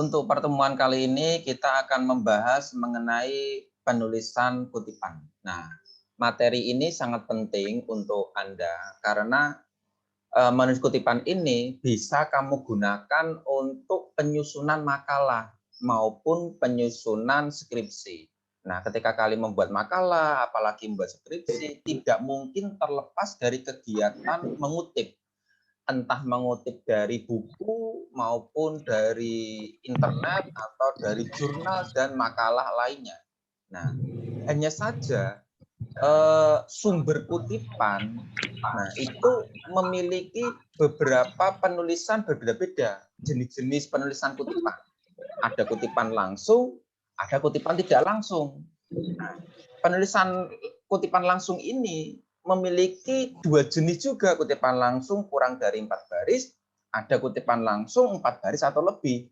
Untuk pertemuan kali ini kita akan membahas mengenai penulisan kutipan. Nah, materi ini sangat penting untuk Anda karena menulis kutipan ini bisa kamu gunakan untuk penyusunan makalah maupun penyusunan skripsi. Nah, ketika kalian membuat makalah, apalagi membuat skripsi, tidak mungkin terlepas dari kegiatan mengutip. Entah mengutip dari buku maupun dari internet atau dari jurnal dan makalah lainnya. Nah, hanya saja sumber kutipan, nah itu memiliki beberapa penulisan berbeda-beda, jenis-jenis penulisan kutipan. Ada kutipan langsung, ada kutipan tidak langsung. Nah, penulisan kutipan langsung ini memiliki dua jenis juga, kutipan langsung kurang dari 4 baris, ada kutipan langsung 4 baris atau lebih.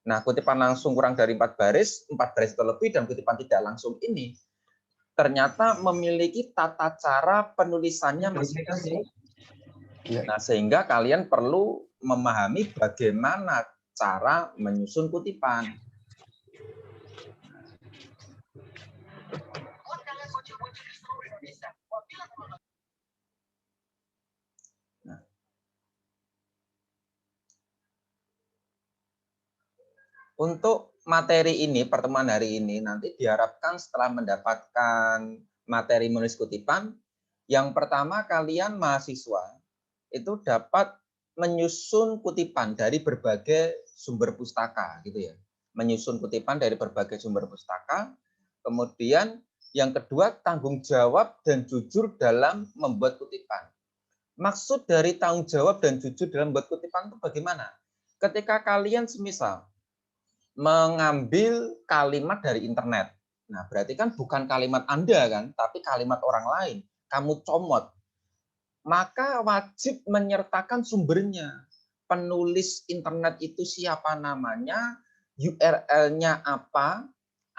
Nah, kutipan langsung kurang dari 4 baris atau lebih, dan kutipan tidak langsung ini ternyata memiliki tata cara penulisannya masing-masing. Nah, sehingga kalian perlu memahami bagaimana cara menyusun kutipan. Nah, untuk materi ini, pertemuan hari ini, nanti diharapkan setelah mendapatkan materi menulis kutipan, yang pertama kalian mahasiswa itu dapat menyusun kutipan dari berbagai sumber pustaka, gitu ya. Menyusun kutipan dari berbagai sumber pustaka. Kemudian yang kedua, tanggung jawab dan jujur dalam membuat kutipan. Maksud dari tanggung jawab dan jujur dalam membuat kutipan itu bagaimana? Ketika kalian semisal mengambil kalimat dari internet, nah berarti kan bukan kalimat Anda kan, tapi kalimat orang lain. Kamu comot, maka wajib menyertakan sumbernya. Penulis internet itu siapa namanya, URL-nya apa,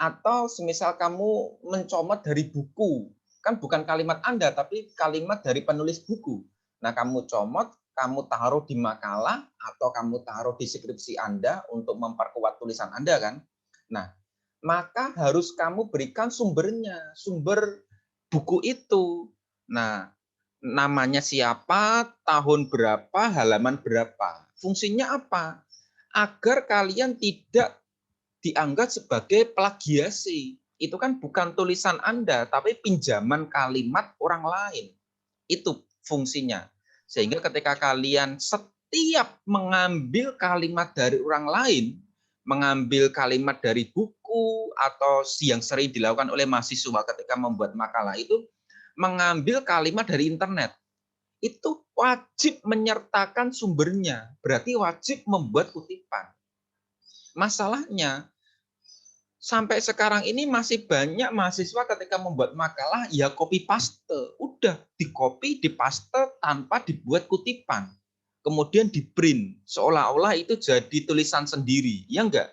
atau semisal kamu mencomot dari buku, kan bukan kalimat Anda, tapi kalimat dari penulis buku. Nah, kamu comot, kamu taruh di makalah, atau kamu taruh di skripsi Anda untuk memperkuat tulisan Anda kan. Nah, maka harus kamu berikan sumbernya, sumber buku itu. Nah, namanya siapa, tahun berapa, halaman berapa. Fungsinya apa? Agar kalian tidak dianggap sebagai plagiasi. Itu kan bukan tulisan Anda, tapi pinjaman kalimat orang lain. Itu fungsinya. Sehingga ketika kalian setiap mengambil kalimat dari orang lain, mengambil kalimat dari buku, atau yang sering dilakukan oleh mahasiswa ketika membuat makalah itu, mengambil kalimat dari internet, itu wajib menyertakan sumbernya, berarti wajib membuat kutipan. Masalahnya, sampai sekarang ini masih banyak mahasiswa ketika membuat makalah, ya copy paste, udah di copy, di paste tanpa dibuat kutipan. Kemudian di print, seolah-olah itu jadi tulisan sendiri, ya enggak?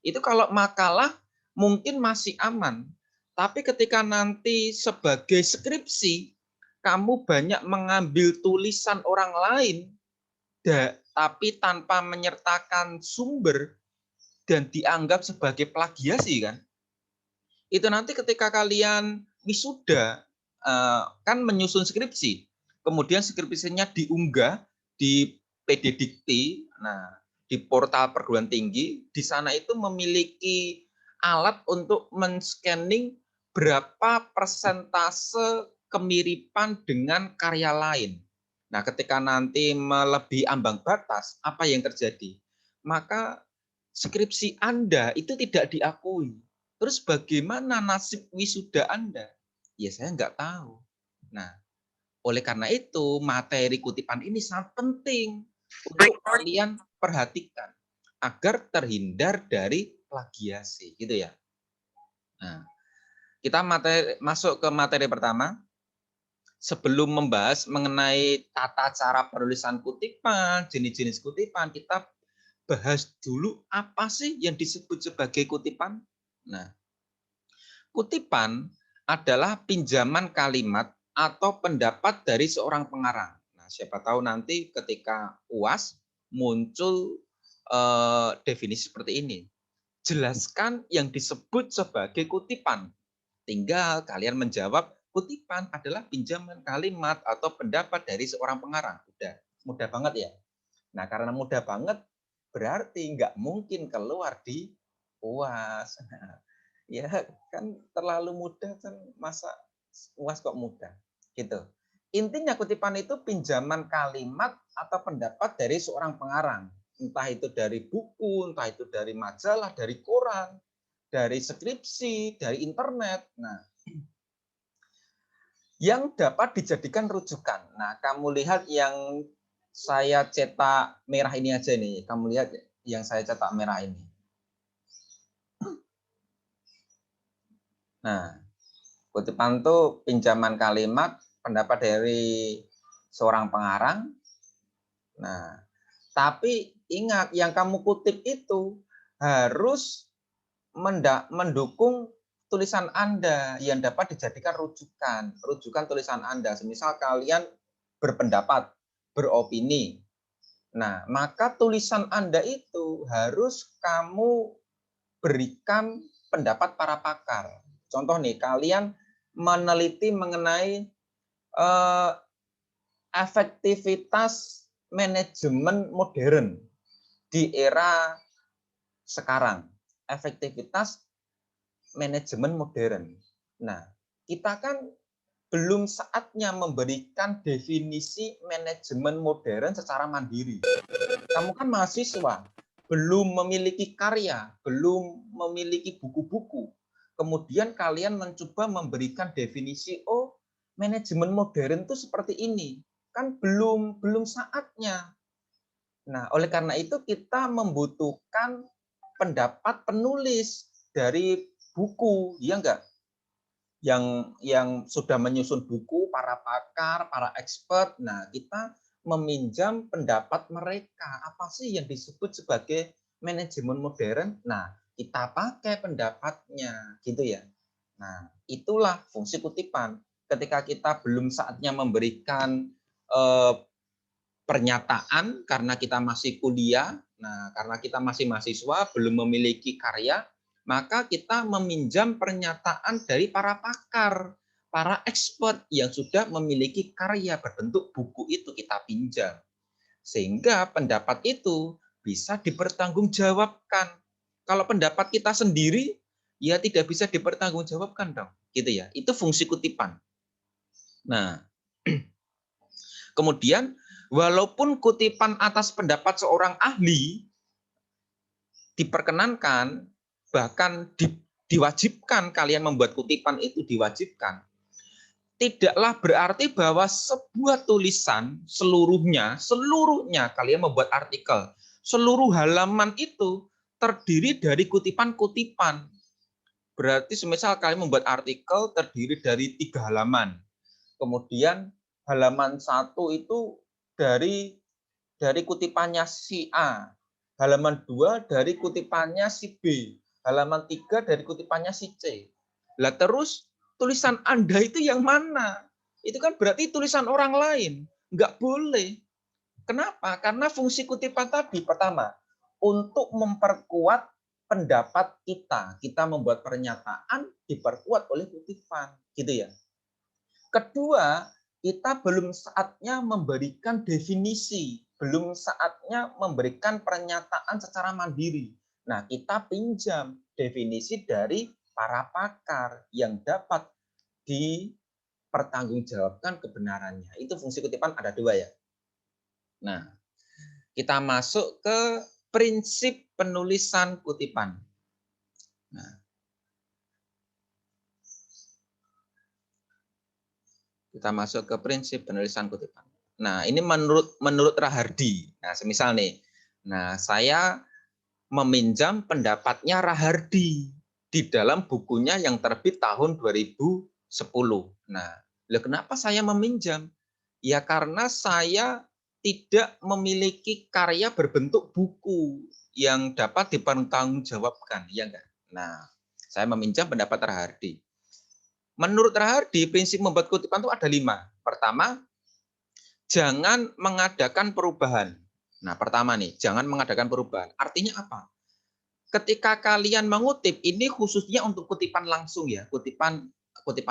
Itu kalau makalah mungkin masih aman, tapi ketika nanti sebagai skripsi, kamu banyak mengambil tulisan orang lain, tapi tanpa menyertakan sumber dan dianggap sebagai plagiasi kan? Itu nanti ketika kalian wisuda, kan menyusun skripsi, kemudian skripsinya diunggah di PD Dikti, nah di portal perguruan tinggi, di sana itu memiliki alat untuk men-scanning berapa persentase kemiripan dengan karya lain. Nah, ketika nanti melebihi ambang batas, apa yang terjadi? Maka skripsi Anda itu tidak diakui. Terus bagaimana nasib wisuda Anda? Ya saya nggak tahu. Nah, oleh karena itu materi kutipan ini sangat penting untuk kalian perhatikan agar terhindar dari plagiasi, gitu ya. Nah, kita masuk ke materi pertama. Sebelum membahas mengenai tata cara penulisan kutipan, jenis-jenis kutipan, kita bahas dulu apa sih yang disebut sebagai kutipan. Nah, kutipan adalah pinjaman kalimat atau pendapat dari seorang pengarang. Nah, siapa tahu nanti ketika UAS muncul definisi seperti ini. jelaskan yang disebut sebagai kutipan. Tinggal kalian menjawab, kutipan adalah pinjaman kalimat atau pendapat dari seorang pengarang. Udah, mudah banget ya. Nah, karena mudah banget, berarti nggak mungkin keluar di UAS. Nah, ya kan terlalu mudah kan, masa UAS kok mudah. Gitu. Intinya kutipan itu pinjaman kalimat atau pendapat dari seorang pengarang. Entah itu dari buku, entah itu dari majalah, dari koran, dari skripsi, dari internet. Nah, yang dapat dijadikan rujukan. Nah, kamu lihat yang saya cetak merah ini aja nih. Kamu lihat yang saya cetak merah ini. Nah, kutipan itu pinjaman kalimat pendapat dari seorang pengarang. Nah, tapi ingat yang kamu kutip itu harus mendukung tulisan Anda yang dapat dijadikan rujukan. Rujukan tulisan Anda. Semisal kalian berpendapat, beropini. Nah, maka tulisan Anda itu harus kamu berikan pendapat para pakar. Contoh nih, kalian meneliti mengenai efektivitas manajemen modern di era sekarang. Efektivitas manajemen modern. Nah, kita kan belum saatnya memberikan definisi manajemen modern secara mandiri. Kamu kan mahasiswa, belum memiliki karya, belum memiliki buku-buku. Kemudian kalian mencoba memberikan definisi, oh manajemen modern itu seperti ini. Kan belum saatnya. Nah, oleh karena itu kita membutuhkan pendapat penulis dari buku, ya enggak? Yang sudah menyusun buku, para pakar, para expert. Nah, kita meminjam pendapat mereka. Apa sih yang disebut sebagai manajemen modern? Nah, kita pakai pendapatnya, gitu ya. Nah, itulah fungsi kutipan. Ketika kita belum saatnya memberikan pernyataan karena kita masih kuliah, nah karena kita masih mahasiswa, belum memiliki karya, maka kita meminjam pernyataan dari para pakar, para expert yang sudah memiliki karya berbentuk buku itu kita pinjam. Sehingga pendapat itu bisa dipertanggungjawabkan. Kalau pendapat kita sendiri, ya tidak bisa dipertanggungjawabkan dong. Gitu ya. Itu fungsi kutipan. Nah, kemudian walaupun kutipan atas pendapat seorang ahli diperkenankan, bahkan diwajibkan kalian membuat kutipan itu diwajibkan, tidaklah berarti bahwa sebuah tulisan seluruhnya kalian membuat artikel, seluruh halaman itu terdiri dari kutipan-kutipan. Berarti semisal kalian membuat artikel terdiri dari 3 halaman. Kemudian halaman 1 itu dari kutipannya si A, halaman 2 dari kutipannya si B, halaman 3 dari kutipannya si C. Lah terus tulisan Anda itu yang mana? Itu kan berarti tulisan orang lain. Enggak boleh. Kenapa? Karena fungsi kutipan tadi, pertama, untuk memperkuat pendapat kita. Kita membuat pernyataan diperkuat oleh kutipan. Gitu ya. Kedua, kita belum saatnya memberikan definisi, belum saatnya memberikan pernyataan secara mandiri. Nah, kita pinjam definisi dari para pakar yang dapat dipertanggungjawabkan kebenarannya. Itu fungsi kutipan ada 2 ya. Nah, kita masuk ke prinsip penulisan kutipan. Nah, kita masuk ke prinsip penulisan kutipan. Nah, ini menurut Rahardi. Nah, semisal nih. Nah, saya meminjam pendapatnya Rahardi di dalam bukunya yang terbit tahun 2010. Nah, kenapa saya meminjam? Ya karena saya tidak memiliki karya berbentuk buku yang dapat dipertanggungjawabkan, ya enggak? Nah, saya meminjam pendapat Rahardi. Menurut Rahardi, prinsip membuat kutipan itu ada 5. Pertama, jangan mengadakan perubahan. Nah, pertama nih, jangan mengadakan perubahan. Artinya apa? ketika kalian mengutip, ini khususnya untuk kutipan langsung ya, kutipan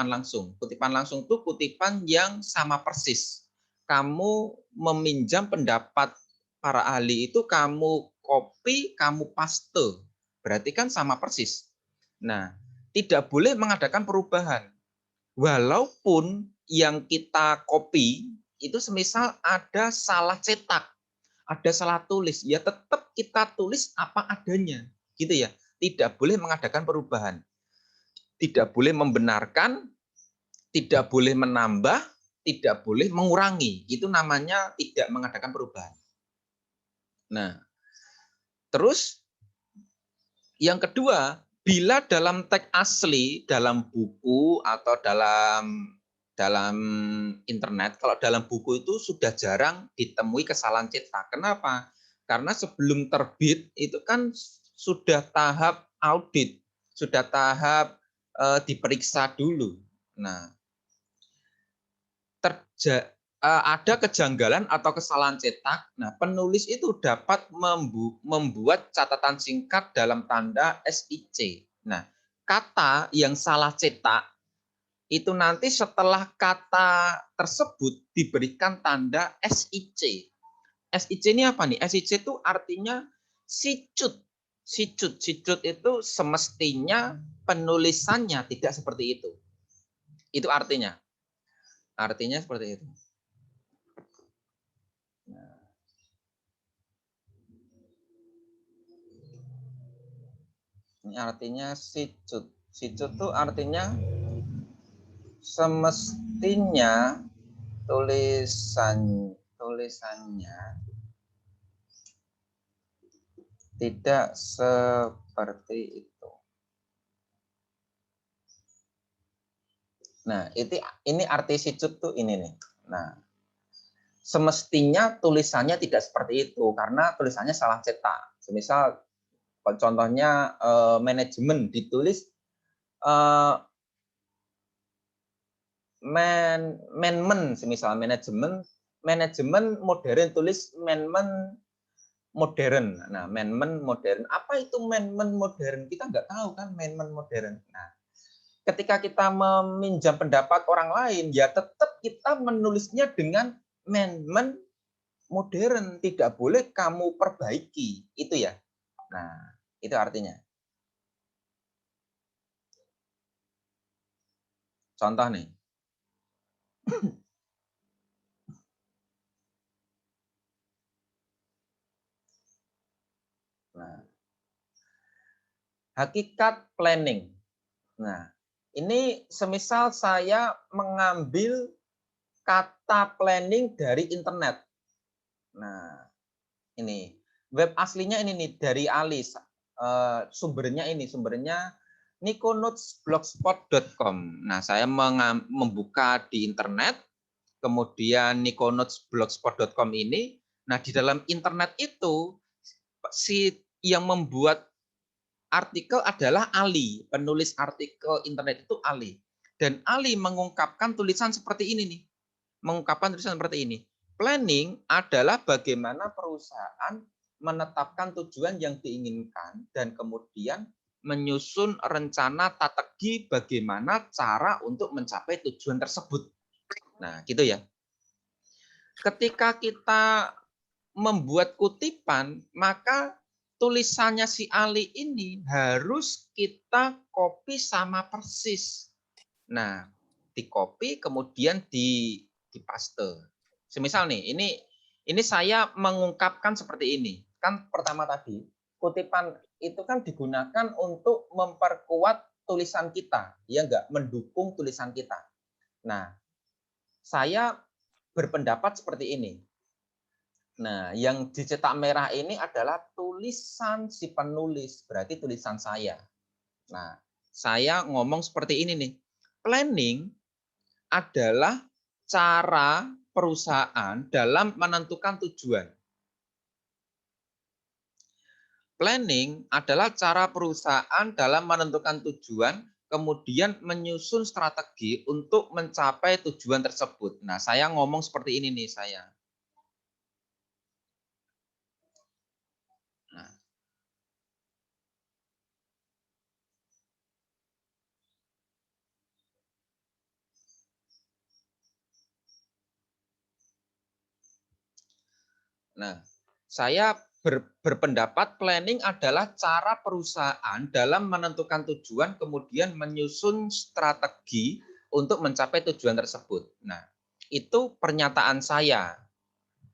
langsung. Kutipan langsung itu kutipan yang sama persis. Kamu meminjam pendapat para ahli itu, kamu copy, kamu paste. Berarti kan sama persis. Nah, tidak boleh mengadakan perubahan. Walaupun yang kita copy itu semisal ada salah cetak, ada salah tulis, ya tetap kita tulis apa adanya, gitu ya. Tidak boleh mengadakan perubahan, tidak boleh membenarkan, tidak boleh menambah, tidak boleh mengurangi. Itu namanya tidak mengadakan perubahan. Nah, terus yang kedua, bila dalam teks asli, dalam buku atau dalam internet, kalau dalam buku itu sudah jarang ditemui kesalahan cetak. Kenapa? Karena sebelum terbit itu kan sudah tahap audit, sudah tahap diperiksa dulu. Nah, ada kejanggalan atau kesalahan cetak. Nah, penulis itu dapat membuat catatan singkat dalam tanda SIC. Nah, kata yang salah cetak itu nanti setelah kata tersebut diberikan tanda SIC. SIC ini apa nih? SIC itu artinya sicut. Sicut itu semestinya penulisannya tidak seperti itu. Itu artinya. Artinya seperti itu. Ini artinya sicut. Sicut itu artinya semestinya tulisannya tidak seperti itu. Nah, ini arti sicut tuh ini nih. Nah, semestinya tulisannya tidak seperti itu karena tulisannya salah cetak. Misal contohnya manajemen ditulis semisal manajemen modern tulis modern. Nah, modern. Apa itu modern? Kita nggak tahu kan modern. Nah, ketika kita meminjam pendapat orang lain, ya tetap kita menulisnya dengan modern. Tidak boleh kamu perbaiki. Itu ya. Nah, itu artinya. Contoh nih. Nah, hakikat planning. Nah, ini semisal saya mengambil kata planning dari internet. Nah, ini web aslinya ini nih dari Alis. Sumbernya nikonotes.blogspot.com. Nah, saya membuka di internet, kemudian nikonotes.blogspot.com ini. Nah, di dalam internet itu si yang membuat artikel adalah Ali, penulis artikel internet itu Ali. Dan Ali mengungkapkan tulisan seperti ini nih. Mengungkapkan tulisan seperti ini. Planning adalah bagaimana perusahaan menetapkan tujuan yang diinginkan dan kemudian menyusun rencana strategi bagaimana cara untuk mencapai tujuan tersebut. Nah, gitu ya. Ketika kita membuat kutipan, maka tulisannya si Ali ini harus kita copy sama persis. Nah, di copy kemudian di paste. Semisal nih, ini saya mengungkapkan seperti ini. Kan pertama tadi, kutipan itu kan digunakan untuk memperkuat tulisan kita, ya enggak, mendukung tulisan kita. Nah, saya berpendapat seperti ini. Nah, yang dicetak merah ini adalah tulisan si penulis, berarti tulisan saya. Nah, saya ngomong seperti ini nih. Planning adalah cara perusahaan dalam menentukan tujuan. Planning adalah cara perusahaan dalam menentukan tujuan, kemudian menyusun strategi untuk mencapai tujuan tersebut. Nah, saya ngomong seperti ini nih saya. Nah, Nah, saya berpendapat planning adalah cara perusahaan dalam menentukan tujuan kemudian menyusun strategi untuk mencapai tujuan tersebut. Nah, itu pernyataan saya.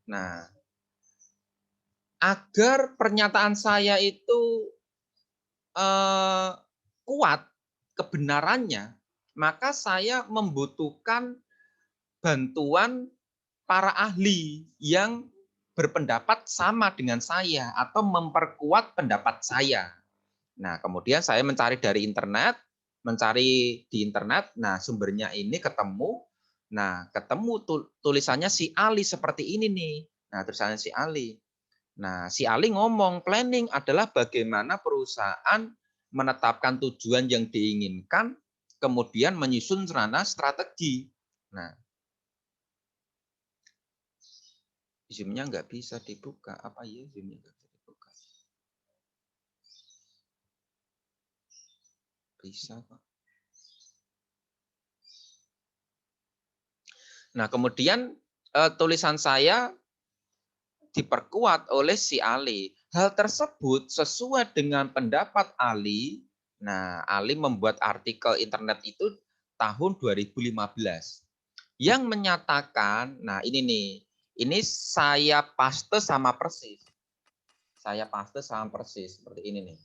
Nah, agar pernyataan saya itu kuat kebenarannya, maka saya membutuhkan bantuan para ahli yang berpendapat sama dengan saya atau memperkuat pendapat saya. Nah, kemudian saya mencari dari internet, mencari di internet, nah sumbernya ini ketemu, nah ketemu tulisannya si Ali seperti ini nih. Nah, tulisannya si Ali. Nah, si Ali ngomong planning adalah bagaimana perusahaan menetapkan tujuan yang diinginkan, kemudian menyusun rencana strategi. Nah, Zoom-nya nggak bisa dibuka. Apa ya Zoom-nya nggak bisa dibuka? Bisa kok. Nah, kemudian tulisan saya diperkuat oleh si Ali. Hal tersebut sesuai dengan pendapat Ali. Nah, Ali membuat artikel internet itu tahun 2015 yang menyatakan, nah ini nih, ini saya paste sama persis. Saya paste sama persis seperti ini nih.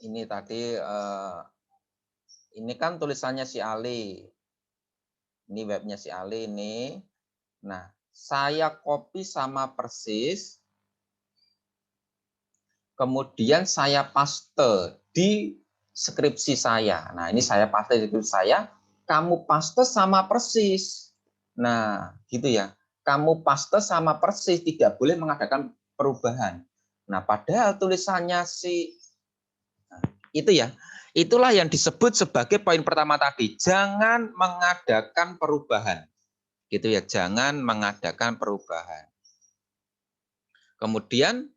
Ini tadi ini kan tulisannya si Ali. Ini webnya si Ali ini. Nah, saya copy sama persis. Kemudian saya paste di skripsi saya. Nah, ini saya paste di skripsi saya. Kamu paste sama persis. Nah, gitu ya. Kamu paste sama persis, tidak boleh mengadakan perubahan. Nah, padahal tulisannya si itu ya. Itulah yang disebut sebagai poin pertama tadi. Jangan mengadakan perubahan. Gitu ya, jangan mengadakan perubahan. Kemudian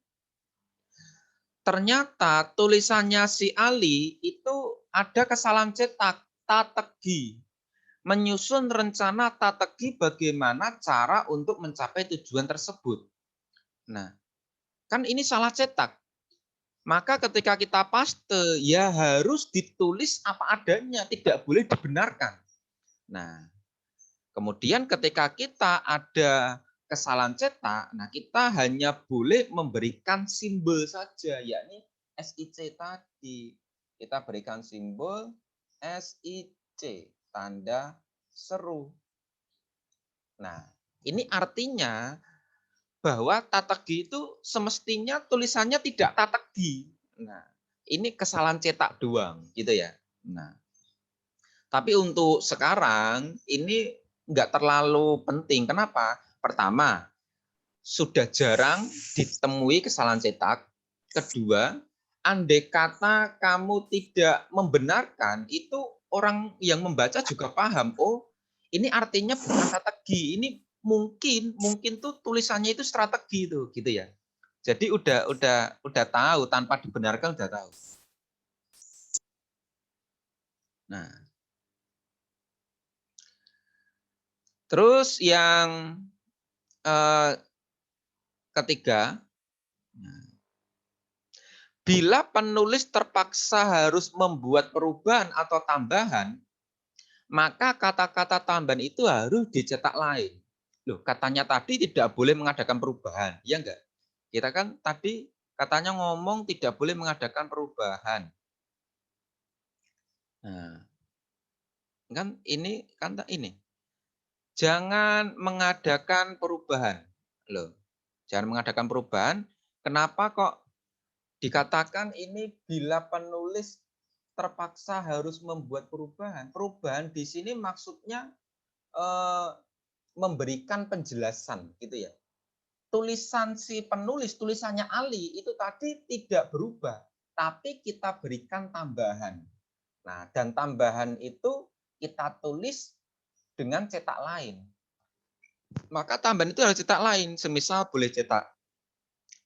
ternyata tulisannya si Ali itu ada kesalahan cetak, strategi. Menyusun rencana strategi bagaimana cara untuk mencapai tujuan tersebut. Nah, kan ini salah cetak. Maka ketika kita paste, ya harus ditulis apa adanya, tidak boleh dibenarkan. Nah, kemudian ketika kita ada kesalahan cetak, nah kita hanya boleh memberikan simbol saja, yakni SIC tadi. Kita berikan simbol SIC, tanda seru. Nah, ini artinya bahwa tategi itu semestinya tulisannya tidak tategi. Nah, ini kesalahan cetak doang, gitu ya. Nah, tapi untuk sekarang ini nggak terlalu penting. Kenapa? Pertama, sudah jarang ditemui kesalahan cetak. Kedua, andai kata kamu tidak membenarkan, itu orang yang membaca juga paham. Oh, ini artinya bukan strategi. Ini mungkin tuh tulisannya itu strategi itu, gitu ya. Jadi udah tahu tanpa dibenarkan udah tahu. Nah, terus yang ketiga, bila penulis terpaksa harus membuat perubahan atau tambahan, maka kata-kata tambahan itu harus dicetak lain. Loh, katanya tadi tidak boleh mengadakan perubahan, ya enggak? Kita kan tadi katanya ngomong tidak boleh mengadakan perubahan. Nah, kan ini. Jangan mengadakan perubahan. Loh, jangan mengadakan perubahan. Kenapa kok dikatakan ini bila penulis terpaksa harus membuat perubahan? Perubahan di sini maksudnya memberikan penjelasan, gitu ya. Tulisan si penulis, tulisannya Ali itu tadi tidak berubah, tapi kita berikan tambahan. Nah, dan tambahan itu kita tulis dengan cetak lain. Maka tambahan itu harus cetak lain, semisal boleh cetak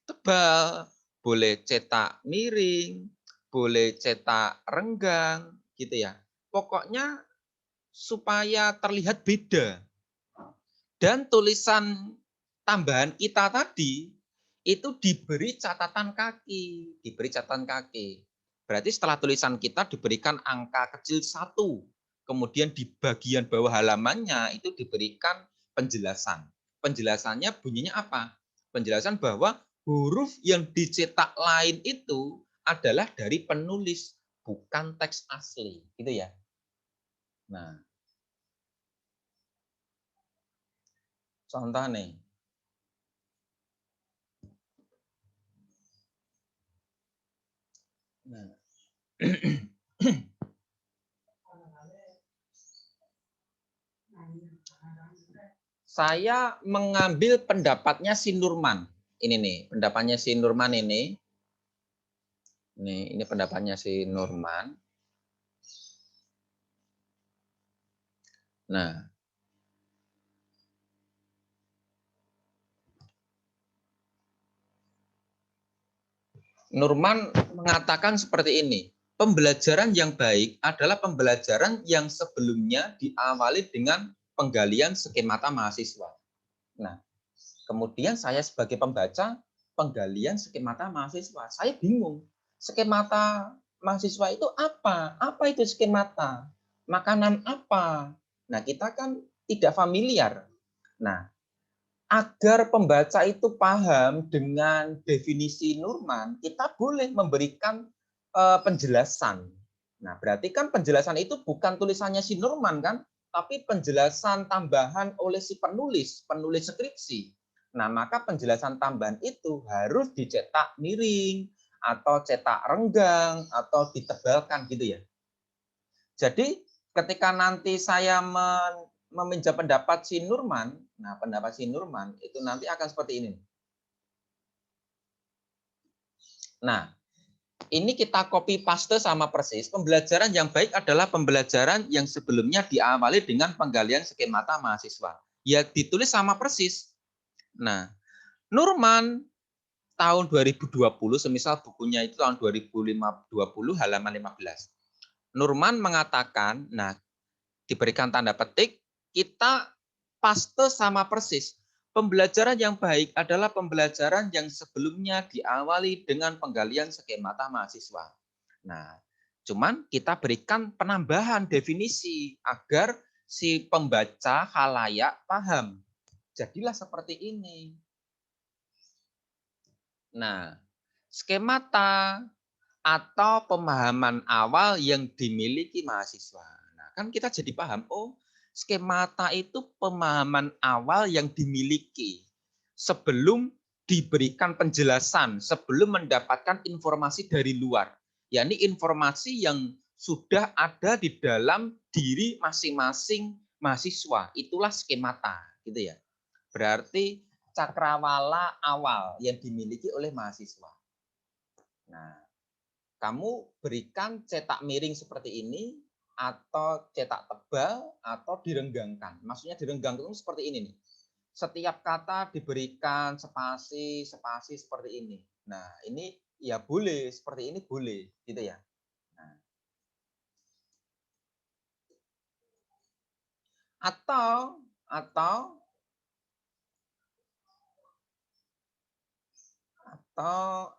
tebal, boleh cetak miring, boleh cetak renggang, gitu ya. Pokoknya supaya terlihat beda. Dan tulisan tambahan kita tadi itu diberi catatan kaki, Berarti setelah tulisan kita diberikan angka kecil 1, kemudian di bagian bawah halamannya itu diberikan penjelasan. Penjelasannya bunyinya apa? Penjelasan bahwa huruf yang dicetak lain itu adalah dari penulis, bukan teks asli, gitu ya. Nah, contoh nih. Nah. Saya mengambil pendapatnya si Nurman. Ini nih, pendapatnya si Nurman ini. Ini pendapatnya si Nurman. Nah, Nurman mengatakan seperti ini. Pembelajaran yang baik adalah pembelajaran yang sebelumnya diawali dengan penggalian skemata mahasiswa. Nah, kemudian saya sebagai pembaca, penggalian skemata mahasiswa. Saya bingung. Skemata mahasiswa itu apa? Apa itu skemata? Makanan apa? Nah, kita kan tidak familiar. Nah, agar pembaca itu paham dengan definisi Nurman, kita boleh memberikan penjelasan. Nah, berarti kan penjelasan itu bukan tulisannya si Nurman kan, tapi penjelasan tambahan oleh si penulis skripsi. Nah, maka penjelasan tambahan itu harus dicetak miring atau cetak renggang atau ditebalkan gitu ya. Jadi ketika nanti saya meminjam pendapat si Nurman, nah pendapat si Nurman itu nanti akan seperti ini. Nah, ini kita copy paste sama persis. Pembelajaran yang baik adalah pembelajaran yang sebelumnya diawali dengan penggalian skemata mahasiswa. Ya ditulis sama persis. Nah, Nurman tahun 2020, semisal bukunya itu tahun 2020 halaman 15. Nurman mengatakan, nah diberikan tanda petik, kita paste sama persis. Pembelajaran yang baik adalah pembelajaran yang sebelumnya diawali dengan penggalian skemata mahasiswa. Nah, cuman kita berikan penambahan definisi agar si pembaca khalayak paham. Jadilah seperti ini. Nah, skemata atau pemahaman awal yang dimiliki mahasiswa. Nah, kan kita jadi paham, oh, skemata itu pemahaman awal yang dimiliki sebelum diberikan penjelasan, sebelum mendapatkan informasi dari luar. Yakni informasi yang sudah ada di dalam diri masing-masing mahasiswa. Itulah skemata, gitu ya. Berarti cakrawala awal yang dimiliki oleh mahasiswa. Nah, kamu berikan cetak miring seperti ini, atau cetak tebal, atau direnggangkan. Maksudnya direnggangkan itu seperti ini nih. Setiap kata diberikan spasi seperti ini. Nah, ini ya boleh, seperti ini boleh, gitu ya. Nah, atau atau atau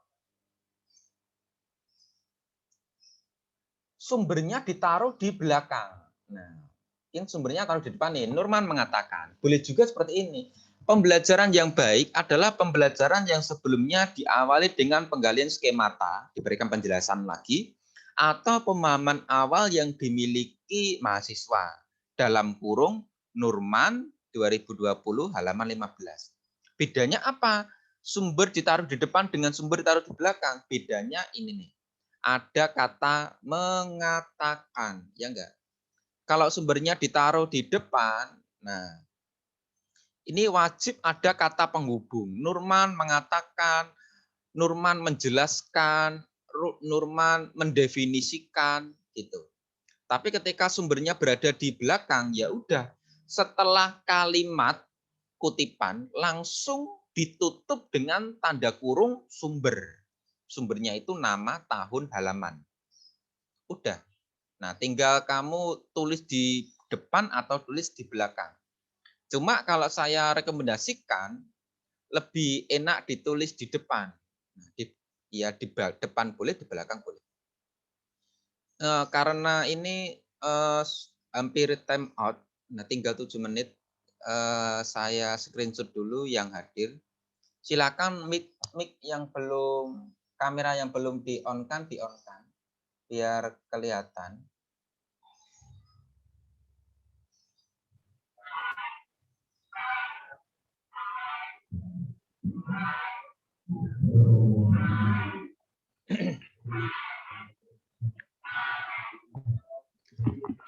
sumbernya ditaruh di belakang. Nah, yang sumbernya kalau di depan nih, Nurman mengatakan, boleh juga seperti ini. Pembelajaran yang baik adalah pembelajaran yang sebelumnya diawali dengan penggalian skemata, diberikan penjelasan lagi, atau pemahaman awal yang dimiliki mahasiswa. Dalam kurung Nurman 2020 halaman 15. Bedanya apa? Sumber ditaruh di depan dengan sumber ditaruh di belakang. Bedanya ini nih. Ada kata mengatakan, ya enggak? Kalau sumbernya ditaruh di depan, nah ini wajib ada kata penghubung. Nurman mengatakan, Nurman menjelaskan, Nurman mendefinisikan gitu. Tapi ketika sumbernya berada di belakang, ya udah setelah kalimat kutipan langsung ditutup dengan tanda kurung sumber. Sumbernya itu nama, tahun, halaman. Udah. Nah, tinggal kamu tulis di depan atau tulis di belakang. Cuma kalau saya rekomendasikan, lebih enak ditulis di depan. Nah, ya di depan boleh, di belakang boleh. Karena ini hampir time out, nah tinggal 7 menit, saya screenshot dulu yang hadir. Silakan mic yang belum, kamera yang belum di-on-kan, di-on-kan biar kelihatan.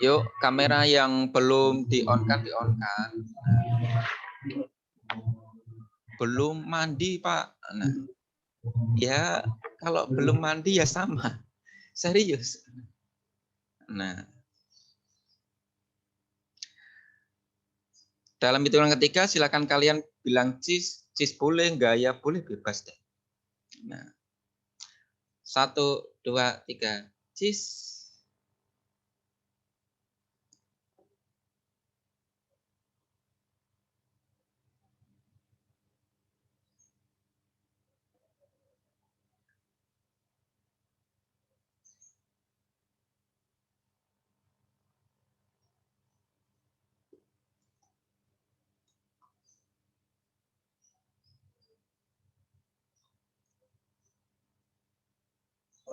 Yuk, kamera yang belum di-on-kan, di-on-kan. Belum mandi, Pak. Nah, ya kalau belum mandi ya sama. Serius. Nah, dalam hitungan ketiga silakan kalian bilang cheese, cheese boleh, enggak ya boleh, bebas deh. Nah, 1, 2, 3, cheese.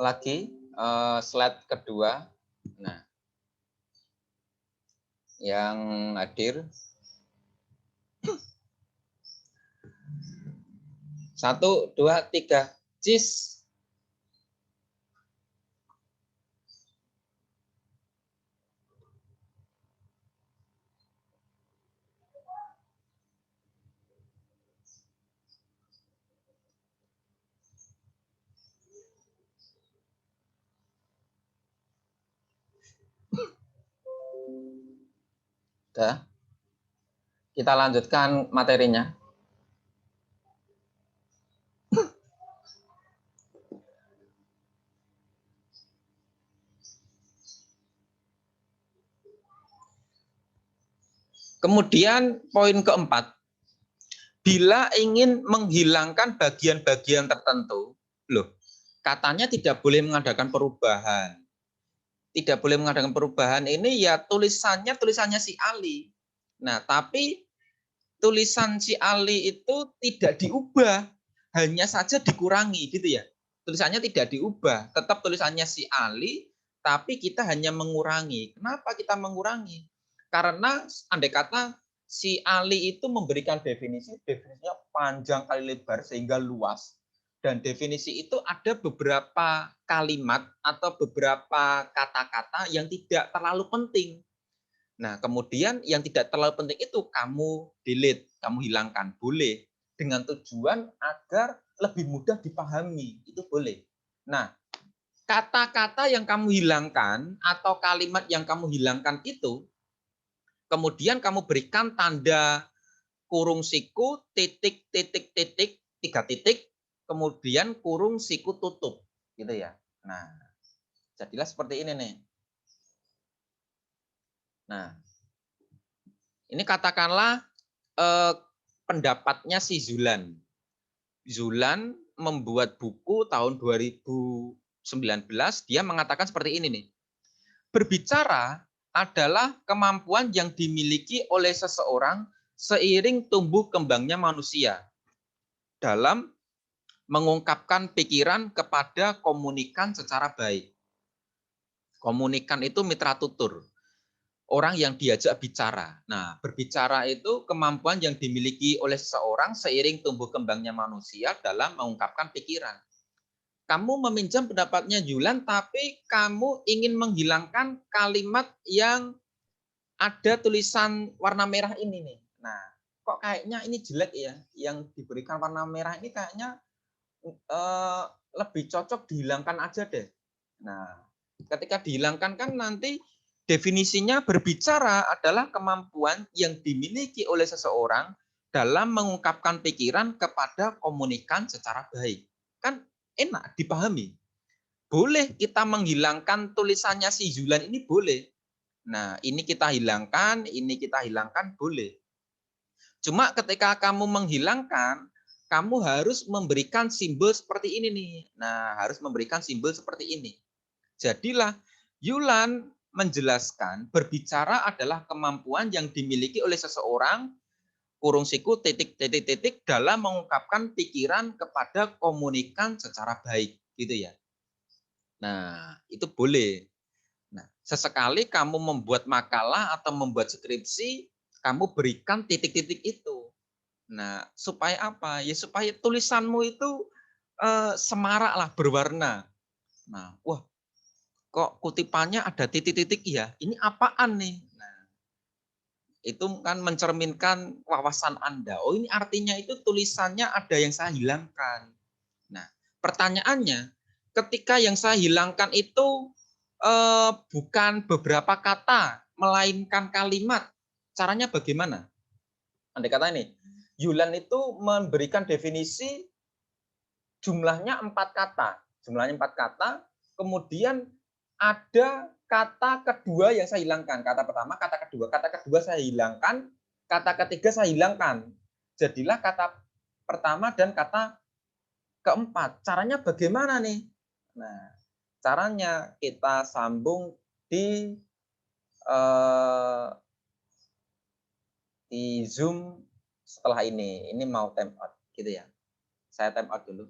Lagi slide kedua. Nah, yang hadir 1, 2, 3, cheese. Udah. Kita lanjutkan materinya. Kemudian poin keempat, bila ingin menghilangkan bagian-bagian tertentu, loh, katanya tidak boleh mengadakan perubahan. Tidak boleh mengadakan perubahan ini ya tulisannya si Ali. Nah, tapi tulisan si Ali itu tidak diubah, hanya saja dikurangi gitu ya. Tulisannya tidak diubah, tetap tulisannya si Ali, tapi kita hanya mengurangi. Kenapa kita mengurangi? Karena andai kata si Ali itu memberikan definisinya panjang kali lebar sehingga luas. Dan definisi itu ada beberapa kalimat atau beberapa kata-kata yang tidak terlalu penting. Nah, kemudian yang tidak terlalu penting itu kamu delete, kamu hilangkan. Boleh. Dengan tujuan agar lebih mudah dipahami. Itu boleh. Nah, kata-kata yang kamu hilangkan atau kalimat yang kamu hilangkan itu, kemudian kamu berikan tanda kurung siku, titik, titik, titik, 3 titik, kemudian kurung siku tutup. Gitu ya. Nah, jadilah seperti ini nih. Nah, ini katakanlah pendapatnya si Zulan. Zulan membuat buku tahun 2019, dia mengatakan seperti ini nih. Berbicara adalah kemampuan yang dimiliki oleh seseorang seiring tumbuh kembangnya manusia dalam mengungkapkan pikiran kepada komunikan secara baik. Komunikan itu mitra tutur, orang yang diajak bicara. Nah, berbicara itu kemampuan yang dimiliki oleh seseorang seiring tumbuh kembangnya manusia dalam mengungkapkan pikiran. Kamu meminjam pendapatnya Yulan, tapi kamu ingin menghilangkan kalimat yang ada tulisan warna merah ini nih. Nah, kok kayaknya ini jelek ya? Yang diberikan warna merah ini kayaknya lebih cocok dihilangkan aja deh. Nah, ketika dihilangkan kan nanti definisinya berbicara adalah kemampuan yang dimiliki oleh seseorang dalam mengungkapkan pikiran kepada komunikan secara baik. Kan enak dipahami. Boleh kita menghilangkan tulisannya si Zulan ini boleh. Nah, ini kita hilangkan boleh. Cuma ketika kamu menghilangkan, kamu harus memberikan simbol seperti ini nih. Nah, harus memberikan simbol seperti ini. Jadilah Yulan menjelaskan berbicara adalah kemampuan yang dimiliki oleh seseorang kurung siku titik titik titik dalam mengungkapkan pikiran kepada komunikan secara baik gitu ya. Nah, itu boleh. Nah, sesekali kamu membuat makalah atau membuat skripsi, kamu berikan titik-titik itu. Nah, supaya apa? Ya supaya tulisanmu itu semarak lah, berwarna. Nah, wah, kok kutipannya ada titik-titik ya? Ini apaan nih? Nah, itu kan mencerminkan wawasan Anda. Oh, ini artinya itu tulisannya ada yang saya hilangkan. Nah, pertanyaannya, ketika yang saya hilangkan itu bukan beberapa kata, melainkan kalimat, caranya bagaimana? Andai kata ini, Yulan itu memberikan definisi jumlahnya 4 kata. Jumlahnya 4 kata, kemudian ada kata kedua yang saya hilangkan. Kata pertama, kata kedua saya hilangkan, kata ketiga saya hilangkan. Jadilah kata pertama dan kata keempat. Caranya bagaimana nih? Nah, caranya kita sambung di eh, di Zoom setelah ini. Ini mau time out gitu ya. Saya time out dulu.